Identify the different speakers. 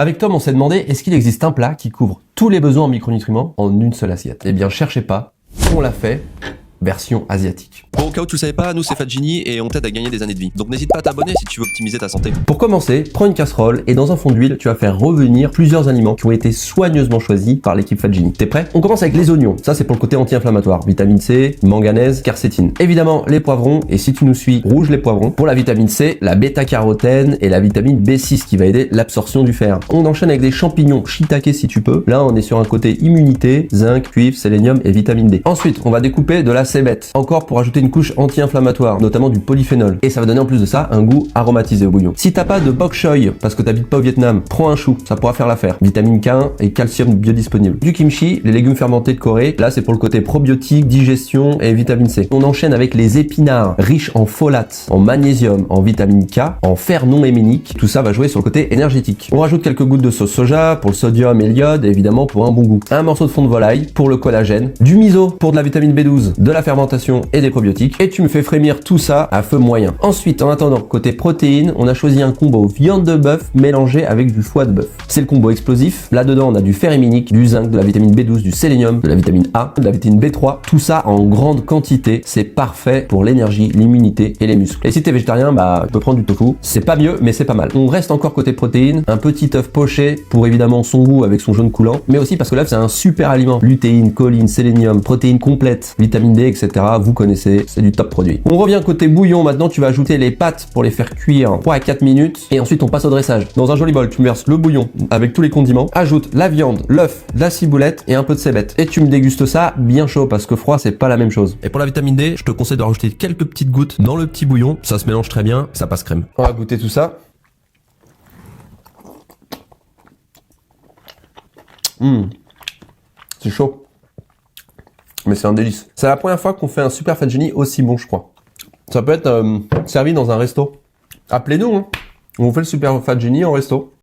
Speaker 1: Avec Tom, on s'est demandé, est-ce qu'il existe un plat qui couvre tous les besoins en micronutriments en une seule assiette? Eh bien, cherchez pas, on l'a fait, version asiatique.
Speaker 2: Bon, au cas où tu le savais pas, nous c'est Fadjini et on t'aide à gagner des années de vie. Donc n'hésite pas à t'abonner si tu veux optimiser ta santé.
Speaker 1: Pour commencer, prends une casserole et dans un fond d'huile, tu vas faire revenir plusieurs aliments qui ont été soigneusement choisis par l'équipe Fadjini. T'es prêt? On commence avec les oignons. Ça, c'est pour le côté anti-inflammatoire. Vitamine C, manganèse, quercétine. Évidemment, les poivrons, et si tu nous suis, rouge les poivrons. Pour la vitamine C, la bêta-carotène et la vitamine B6 qui va aider l'absorption du fer. On enchaîne avec des champignons shiitake si tu peux. Là, on est sur un côté immunité, zinc, cuivre, sélénium et vitamine D. Ensuite, on va découper de la cébette. Encore pour ajouter une couche anti-inflammatoire, notamment du polyphénol. Et ça va donner en plus de ça un goût aromatisé au bouillon. Si t'as pas de bok choy, parce que t'habites pas au Vietnam, prends un chou, ça pourra faire l'affaire. Vitamine K1 et calcium biodisponible. Du kimchi, les légumes fermentés de Corée, là c'est pour le côté probiotique, digestion et vitamine C. On enchaîne avec les épinards, riches en folate, en magnésium, en vitamine K, en fer non héménique. Tout ça va jouer sur le côté énergétique. On rajoute quelques gouttes de sauce soja pour le sodium et l'iode, et évidemment pour un bon goût. Un morceau de fond de volaille pour le collagène. Du miso pour de la vitamine B12, de la fermentation et des probiotiques, et tu me fais frémir tout ça à feu moyen. Ensuite, en attendant, côté protéines, on a choisi un combo viande de bœuf mélangé avec du foie de bœuf. C'est le combo explosif. Là-dedans, on a du fer héminique, du zinc, de la vitamine B12, du sélénium, de la vitamine A, de la vitamine B3, tout ça en grande quantité. C'est parfait pour l'énergie, l'immunité et les muscles. Et si t'es végétarien, bah, tu peux prendre du tofu. C'est pas mieux, mais c'est pas mal. On reste encore côté protéines, un petit œuf poché pour évidemment son goût avec son jaune coulant, mais aussi parce que l'œuf c'est un super aliment. Lutéine, choline, sélénium, protéines complètes, vitamine D, etc. Vous connaissez, c'est du top produit. On revient côté bouillon, maintenant tu vas ajouter les pâtes pour les faire cuire 3 à 4 minutes et ensuite on passe au dressage. Dans un joli bol, tu me verses le bouillon avec tous les condiments, ajoute la viande, l'œuf, la ciboulette et un peu de cébette. Et tu me dégustes ça bien chaud parce que froid c'est pas la même chose. Et pour la vitamine D, je te conseille de rajouter quelques petites gouttes dans le petit bouillon, ça se mélange très bien, ça passe crème. On va goûter tout ça. C'est chaud. Mais c'est un délice. C'est la première fois qu'on fait un super Fadjini aussi bon, je crois. Ça peut être servi dans un resto. Appelez-nous, hein. On vous fait le super Fadjini en resto.